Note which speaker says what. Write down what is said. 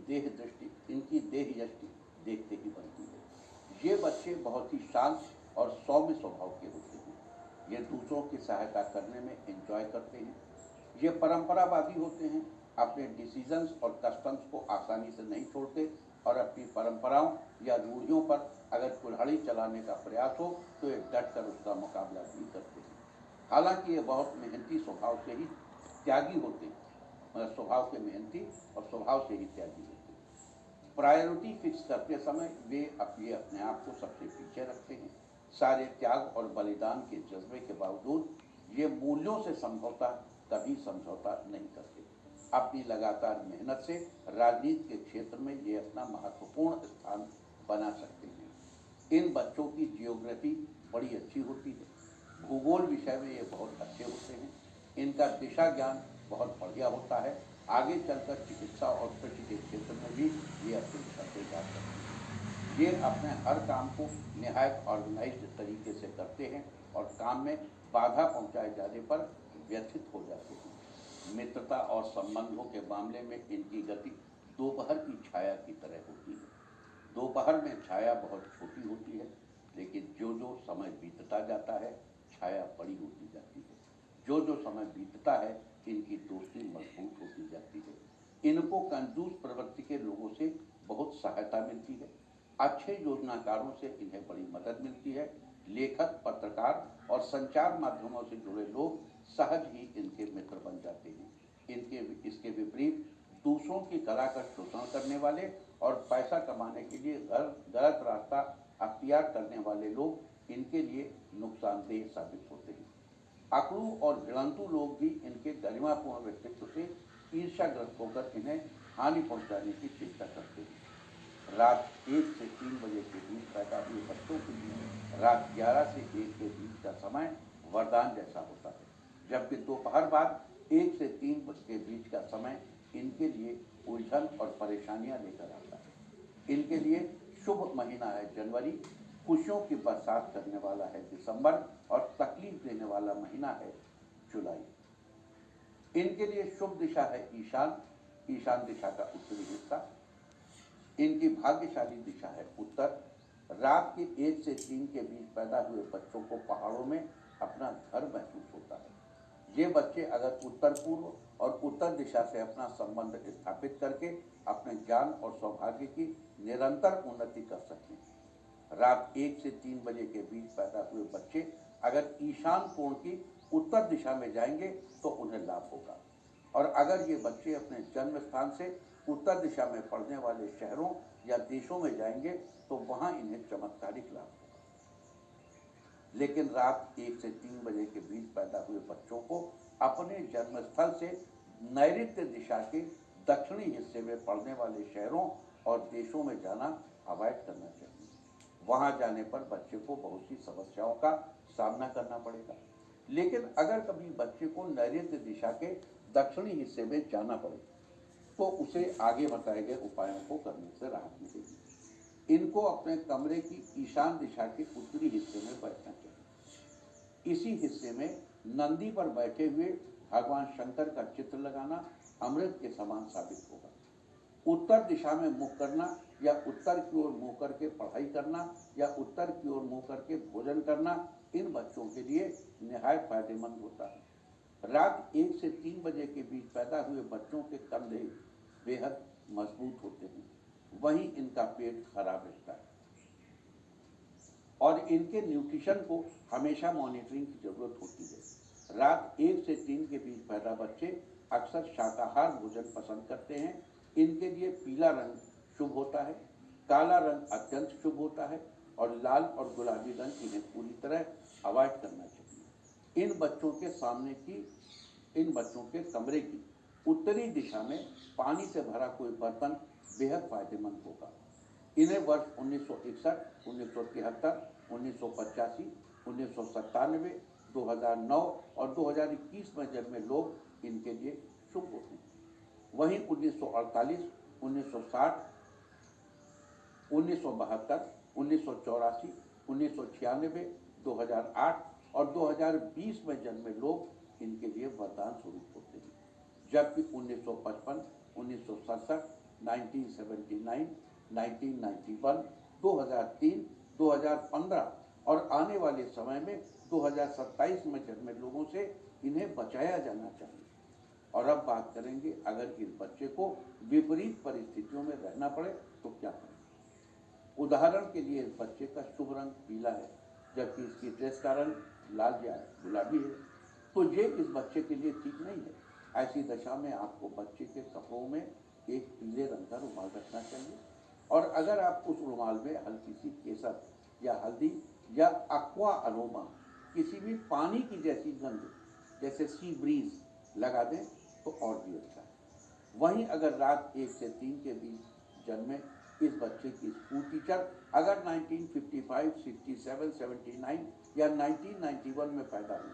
Speaker 1: इनकी देह यष्टि देखते ही बनती है। ये बच्चे बहुत ही शांत और सौम्य स्वभाव के होते हैं। ये दूसरों की सहायता करने में एंजॉय करते हैं। ये परंपरावादी होते हैं, अपने डिसीजंस और कस्टम्स को आसानी से नहीं छोड़ते और अपनी परंपराओं या रूढ़ियों पर अगर कुल्हाड़ी चलाने का प्रयास हो तो ये डट कर उसका मुकाबला भी करते हैं। हालांकि ये बहुत मेहनती स्वभाव से ही त्यागी होते हैं, मतलब स्वभाव के मेहनती और स्वभाव से ही त्यागी होते हैं। प्रायोरिटी फिक्स करते समय वे अपने आप को सबसे पीछे रखते हैं। सारे त्याग और बलिदान के जज्बे के बावजूद ये मूल्यों से कभी समझौता नहीं करते। अपनी लगातार मेहनत से राजनीति के क्षेत्र में ये अपना महत्वपूर्ण स्थान बना सकते हैं। इन बच्चों की जियोग्राफी बड़ी अच्छी होती है, भूगोल विषय में ये बहुत अच्छे होते हैं। इनका दिशा ज्ञान बहुत बढ़िया होता है। आगे चलकर चिकित्सा और कृषि के क्षेत्र में भी ये अपनी सफलता जा सकते हैं। ये अपने हर काम को निहायत ऑर्गेनाइज्ड तरीके से करते हैं और काम में बाधा पहुंचाए जाने पर व्यथित हो जाते हैं। मित्रता और संबंधों के मामले में इनकी गति दोपहर की छाया की तरह होती है। दोपहर में छाया बहुत छोटी होती है, लेकिन जो जो समय बीतता जाता है छाया बड़ी होती जाती है। जो जो समय बीतता है इनकी दोस्ती मजबूत होती जाती है। इनको कंजूस प्रवृत्ति के लोगों से बहुत सहायता मिलती है। अच्छे योजनाकारों से इन्हें बड़ी मदद मिलती है। लेखक, पत्रकार और संचार माध्यमों से जुड़े लोग सहज ही इनके मित्र बन जाते हैं। इसके विपरीत दूसरों की कला का शोषण करने वाले और पैसा कमाने के लिए गलत रास्ता अख्तियार करने वाले लोग इनके लिए नुकसानदेह साबित होते हैं। अकड़ू और भिड़ंतु लोग भी इनके गरिमापूर्ण व्यक्तित्व से ईर्ष्याग्रस्त होकर इन्हें हानि पहुंचाने की चेष्टा करते हैं। रात 1 से 3 बजे के बीच पैदा हुए बच्चों के लिए रात 11 से 1 के बीच का समय वरदान जैसा होता है, जबकि दोपहर बाद 1 से 3 के बीच का समय इनके लिए उलझन और परेशानियां लेकर आता है। इनके लिए शुभ महीना है जनवरी, खुशियों की बरसात करने वाला है दिसंबर और तकलीफ देने वाला महीना है जुलाई। इनके लिए शुभ दिशा है ईशान दिशा का उत्तरी हिस्सा। इनकी भाग्यशाली दिशा है उत्तर। रात के 1 से 3 के बीच पैदा हुए बच्चों को पहाड़ों में अपना घर महसूस होता है। ये बच्चे अगर उत्तर पूर्व और उत्तर दिशा से अपना संबंध स्थापित करके अपने ज्ञान और सौभाग्य की निरंतर उन्नति कर सकते हैं। रात 1 से 3 बजे के बीच पैदा हुए बच्चे अगर ईशान कोण की उत्तर दिशा में जाएंगे तो उन्हें लाभ होगा, और अगर ये बच्चे अपने जन्म स्थान से उत्तर दिशा में पड़ने वाले शहरों या देशों में जाएंगे तो वहां इन्हें चमत्कारिक लाभ होगा। लेकिन रात 1 से 3 बजे के बीच पैदा हुए बच्चों को अपने जन्मस्थल से नैऋत्य दिशा के दक्षिणी हिस्से में पड़ने वाले शहरों और देशों में जाना अवॉइड करना चाहिए। वहां जाने पर बच्चे को बहुत सी समस्याओं का सामना करना पड़ेगा। लेकिन अगर कभी बच्चे को नैऋत्य दिशा के दक्षिणी हिस्से में जाना पड़े तो उसे आगे बताए गए उपायों को करने से राहत मिलेगी। इनको अपने कमरे की ईशान दिशा के उत्तरी हिस्से में बैठना चाहिए। इसी हिस्से में नंदी पर बैठे हुए भगवान शंकर का चित्र लगाना अमृत के समान साबित होगा। उत्तर दिशा में मुख करना या उत्तर की ओर मुंह करके पढ़ाई करना या उत्तर की ओर मुंह करके भोजन करना इन बच्चों के लिए निहायत फायदेमंद होता है। रात 1 से 3 बजे के बीच पैदा हुए बच्चों के कंधे बेहद मजबूत होते हैं, वहीं इनका पेट खराब रहता है और इनके न्यूट्रिशन को हमेशा मॉनिटरिंग की जरूरत होती है। रात 1 से 3 के बीच पैदा बच्चे अक्सर शाकाहार भोजन पसंद करते हैं। इनके लिए पीला रंग शुभ होता है, काला रंग अत्यंत शुभ होता है और लाल और गुलाबी रंग इन्हें पूरी तरह अवॉइड करना चाहिए। इन बच्चों के कमरे की उत्तरी दिशा में पानी से भरा कोई बर्तन बेहद फायदेमंद होगा। इन्हें वर्ष 1961, 1973, 1985, 1997, 2009 और 2021 में जन्मे लोग इनके लिए शुभ होते हैं। वहीं 1948, 1960, 1972, 1984, 1996, 2008 और 2020 में जन्मे लोग इनके लिए वरदान स्वरूप होते हैं। जबकि 1955, 1967, 1979, 1991, 2003, 2015 और आने वाले समय में 2027 में जन्मे लोगों से इन्हें बचाया जाना चाहिए। और अब बात करेंगे, अगर इस बच्चे को विपरीत परिस्थितियों में रहना पड़े तो क्या करें। उदाहरण के लिए इस बच्चे का शुभ रंग पीला है, जबकि इसकी ड्रेस का रंग लाल या गुलाबी है, तो ये इस बच्चे के लिए ठीक नहीं है। ऐसी दशा में आपको बच्चे के कपड़ों में एक पीले रंग का रुमाल रखना चाहिए, और अगर आप उस रुमाल में हल्की सी केसर या हल्दी या एक्वा अरोमा, किसी भी पानी की जैसी गंध जैसे सी ब्रीज लगा दें तो और भी अच्छा है। वहीं अगर रात 1 से 3 के बीच जन्मे इस बच्चे की स्कूल टीचर अगर 1955, 67, 79 या 1991 में पैदा हुई